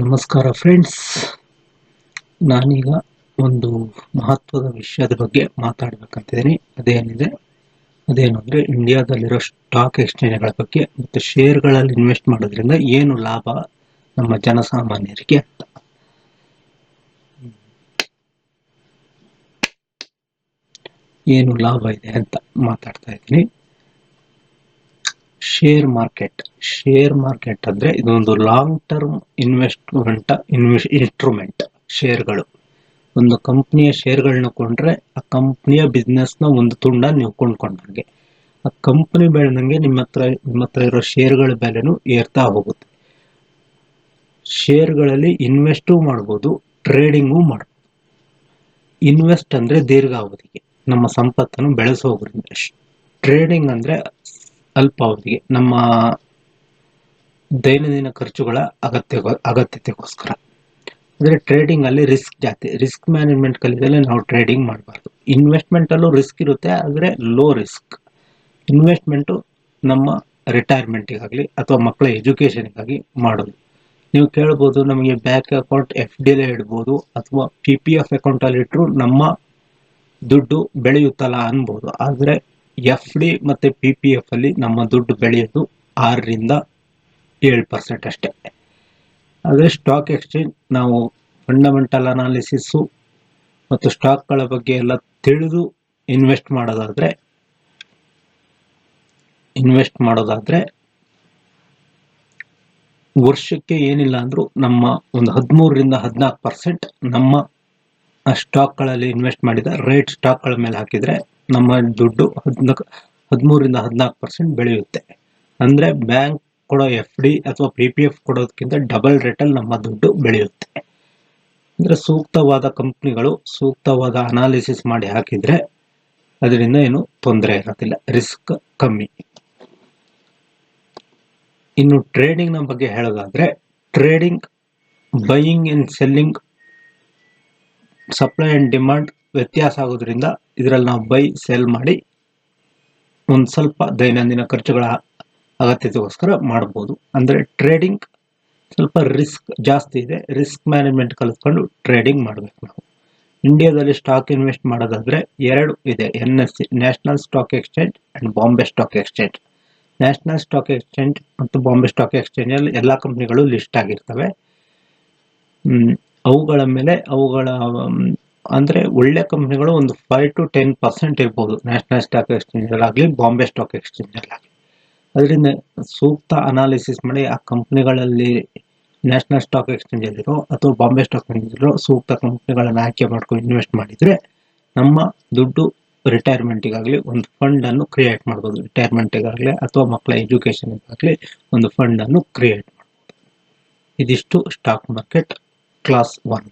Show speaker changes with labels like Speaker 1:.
Speaker 1: ನಮಸ್ಕಾರ ಫ್ರೆಂಡ್ಸ್. ನಾನೀಗ ಒಂದು ಮಹತ್ವದ ವಿಷಯದ ಬಗ್ಗೆ ಮಾತಾಡಬೇಕಂತಿದ್ದೀನಿ. ಅದೇನು ಅಂದರೆ ಇಂಡಿಯಾದಲ್ಲಿರೋ ಸ್ಟಾಕ್ ಎಕ್ಸ್ಚೇಂಜ್ಗಳ ಬಗ್ಗೆ ಮತ್ತು ಶೇರ್ಗಳಲ್ಲಿ ಇನ್ವೆಸ್ಟ್ ಮಾಡೋದ್ರಿಂದ ಏನು ಲಾಭ ನಮ್ಮ ಜನಸಾಮಾನ್ಯರಿಗೆ ಅಂತ. ಏನು ಲಾಭ ಇದೆ ಅಂತ ಮಾತಾಡ್ತಾ ಇದ್ದೀನಿ. ಶೇರ್ ಮಾರ್ಕೆಟ್ ಅಂದರೆ ಇದೊಂದು ಲಾಂಗ್ ಟರ್ಮ್ ಇನ್ಸ್ಟ್ರೂಮೆಂಟ್. ಶೇರ್ಗಳು, ಒಂದು ಕಂಪ್ನಿಯ ಶೇರ್ಗಳನ್ನ ಕೊಂಡ್ರೆ ಆ ಕಂಪ್ನಿಯ ಬಿಸ್ನೆಸ್ನ ಒಂದು ತುಂಡ ನೀವು ಕೊಂಡ್ಕೊಂಡಂಗೆ. ಆ ಕಂಪ್ನಿ ಬೆಳೆದಂಗೆ ನಿಮ್ಮ ಹತ್ರ ಇರೋ ಶೇರ್ಗಳ ಬೆಲೆನೂ ಏರ್ತಾ ಹೋಗುತ್ತೆ. ಶೇರ್ಗಳಲ್ಲಿ ಇನ್ವೆಸ್ಟೂ ಮಾಡ್ಬೋದು, ಟ್ರೇಡಿಂಗೂ ಮಾಡ್ಬೋದು. ಇನ್ವೆಸ್ಟ್ ಅಂದರೆ ದೀರ್ಘಾವಧಿಗೆ ನಮ್ಮ ಸಂಪತ್ತನ್ನು ಬೆಳೆಸೋದ್ರಿಂದ. ಟ್ರೇಡಿಂಗ್ ಅಂದರೆ ಅಲ್ಪಾವಧಿಗೆ ನಮ್ಮ ದೈನಂದಿನ ಖರ್ಚುಗಳ ಅಗತ್ಯತೆಗೋಸ್ಕರ. ಅಂದರೆ ಟ್ರೇಡಿಂಗ್ ಅಲ್ಲಿ ರಿಸ್ಕ್ ಜಾಸ್ತಿ. ರಿಸ್ಕ್ ಮ್ಯಾನೇಜ್ಮೆಂಟ್ ಕಲಿತಲ್ಲೇ ನಾವು ಟ್ರೇಡಿಂಗ್ ಮಾಡಬಾರ್ದು. ಇನ್ವೆಸ್ಟ್ಮೆಂಟ್ ಅಲ್ಲೂ ರಿಸ್ಕ್ ಇರುತ್ತೆ, ಆದರೆ ಲೋ ರಿಸ್ಕ್. ಇನ್ವೆಸ್ಟ್ಮೆಂಟು ನಮ್ಮ ರಿಟೈರ್ಮೆಂಟಿಗಾಗಲಿ ಅಥವಾ ಮಕ್ಕಳ ಎಜುಕೇಷನ್ಗಾಗಿ ಮಾಡೋದು. ನೀವು ಕೇಳ್ಬೋದು, ನಮಗೆ ಬ್ಯಾಂಕ್ ಅಕೌಂಟ್ FD ಇಡ್ಬೋದು ಅಥವಾ PPF ಅಕೌಂಟಲ್ಲಿ ಇಟ್ಟರು ನಮ್ಮ ದುಡ್ಡು ಬೆಳೆಯುತ್ತಲ್ಲ ಅನ್ಬೋದು. ಆದರೆ FD ಮತ್ತು PPF ಅಲ್ಲಿ ನಮ್ಮ ದುಡ್ಡು ಬೆಳೆಯೋದು 6-7% ಅಷ್ಟೇ. ಆದರೆ ಸ್ಟಾಕ್ ಎಕ್ಸ್ಚೇಂಜ್ ನಾವು ಫಂಡಮೆಂಟಲ್ ಅನಾಲಿಸಿಸ್ಸು ಮತ್ತು ಸ್ಟಾಕ್ಗಳ ಬಗ್ಗೆ ಎಲ್ಲ ತಿಳಿದು ಇನ್ವೆಸ್ಟ್ ಮಾಡೋದಾದ್ರೆ ವರ್ಷಕ್ಕೆ ಏನಿಲ್ಲ ಅಂದ್ರೂ ನಮ್ಮ ಒಂದು 13-14% ನಮ್ಮ ಸ್ಟಾಕ್ಗಳಲ್ಲಿ ಇನ್ವೆಸ್ಟ್ ಮಾಡಿದ ರೇಟ್ ಸ್ಟಾಕ್ಗಳ ಮೇಲೆ ಹಾಕಿದ್ರೆ ನಮ್ಮ ದುಡ್ಡು 13-14% ಬೆಳೆಯುತ್ತೆ. ಅಂದರೆ ಬ್ಯಾಂಕ್ ಕೊಡೋ FD ಅಥವಾ PPF ಕೊಡೋದಕ್ಕಿಂತ ಡಬಲ್ ರೇಟಲ್ಲಿ ನಮ್ಮ ದುಡ್ಡು ಬೆಳೆಯುತ್ತೆ. ಅಂದರೆ ಸೂಕ್ತವಾದ ಕಂಪ್ನಿಗಳು ಸೂಕ್ತವಾದ ಅನಾಲಿಸಿಸ್ ಮಾಡಿ ಹಾಕಿದ್ರೆ ಅದರಿಂದ ಏನು ತೊಂದರೆ ಇರೋದಿಲ್ಲ, ರಿಸ್ಕ್ ಕಮ್ಮಿ. ಇನ್ನು ಟ್ರೇಡಿಂಗ್ನ ಬಗ್ಗೆ ಹೇಳೋದಾದ್ರೆ, trading buying and selling, supply and demand ವ್ಯತ್ಯಾಸ ಆಗೋದ್ರಿಂದ ಇದರಲ್ಲಿ ನಾವು ಬೈ ಸೆಲ್ ಮಾಡಿ ಒಂದು ಸ್ವಲ್ಪ ದೈನಂದಿನ ಖರ್ಚುಗಳ ಅಗತ್ಯತೆಗೋಸ್ಕರ ಮಾಡ್ಬೋದು. ಅಂದರೆ ಟ್ರೇಡಿಂಗ್ ಸ್ವಲ್ಪ ರಿಸ್ಕ್ ಜಾಸ್ತಿ ಇದೆ. ರಿಸ್ಕ್ ಮ್ಯಾನೇಜ್ಮೆಂಟ್ ಕಲಿತ್ಕೊಂಡು ಟ್ರೇಡಿಂಗ್ ಮಾಡಬೇಕು ನಾವು. ಇಂಡಿಯಾದಲ್ಲಿ ಸ್ಟಾಕ್ ಇನ್ವೆಸ್ಟ್ ಮಾಡೋದಾದ್ರೆ 2 ಇದೆ: NSE, national stock exchange and Bombay stock exchange. National stock exchange ಮತ್ತು ಬಾಂಬೆ ಸ್ಟಾಕ್ ಎಕ್ಸ್ಚೇಂಜ್ ಅಲ್ಲಿ ಎಲ್ಲ ಕಂಪ್ನಿಗಳು ಲಿಸ್ಟ್ ಆಗಿರ್ತವೆ. ಅವುಗಳ ಅಂದ್ರೆ ಒಳ್ಳೆ ಕಂಪ್ನಿಗಳು ಒಂದು 5-10% ಇರ್ಬೋದು ನ್ಯಾಷನಲ್ ಸ್ಟಾಕ್ ಎಕ್ಸ್ಚೇಂಜ್ ಆಗಲಿ ಬಾಂಬೆ ಸ್ಟಾಕ್ ಎಕ್ಸ್ಚೇಂಜ್ ಆಗಲಿ. ಅದರಿಂದ ಸೂಕ್ತ ಅನಾಲಿಸಿಸ್ ಮಾಡಿ ಆ ಕಂಪ್ನಿಗಳಲ್ಲಿ ನ್ಯಾಷನಲ್ ಸ್ಟಾಕ್ ಎಕ್ಸ್ಚೇಂಜ್ ಅಲ್ಲಿರೋ ಅಥವಾ ಬಾಂಬೆ ಸ್ಟಾಕ್ ಎಕ್ಸ್ಚೇಂಜ್ ಸೂಕ್ತ ಕಂಪ್ನಿಗಳನ್ನು ಆಯ್ಕೆ ಮಾಡ್ಕೊಂಡು ಇನ್ವೆಸ್ಟ್ ಮಾಡಿದ್ರೆ ನಮ್ಮ ದುಡ್ಡು ರಿಟೈರ್ಮೆಂಟಿಗಾಗಲಿ ಒಂದು ಫಂಡ್ ಅನ್ನು ಕ್ರಿಯೇಟ್ ಮಾಡ್ಬೋದು. ರಿಟೈರ್ಮೆಂಟಿಗಾಗಲಿ ಅಥವಾ ಮಕ್ಕಳ ಎಜುಕೇಷನ್ಗಾಗಲಿ ಒಂದು ಫಂಡ್ ಅನ್ನು ಕ್ರಿಯೇಟ್ ಮಾಡ್ಬೋದು. ಇದಿಷ್ಟು ಸ್ಟಾಕ್ ಮಾರ್ಕೆಟ್ ಕ್ಲಾಸ್ 1.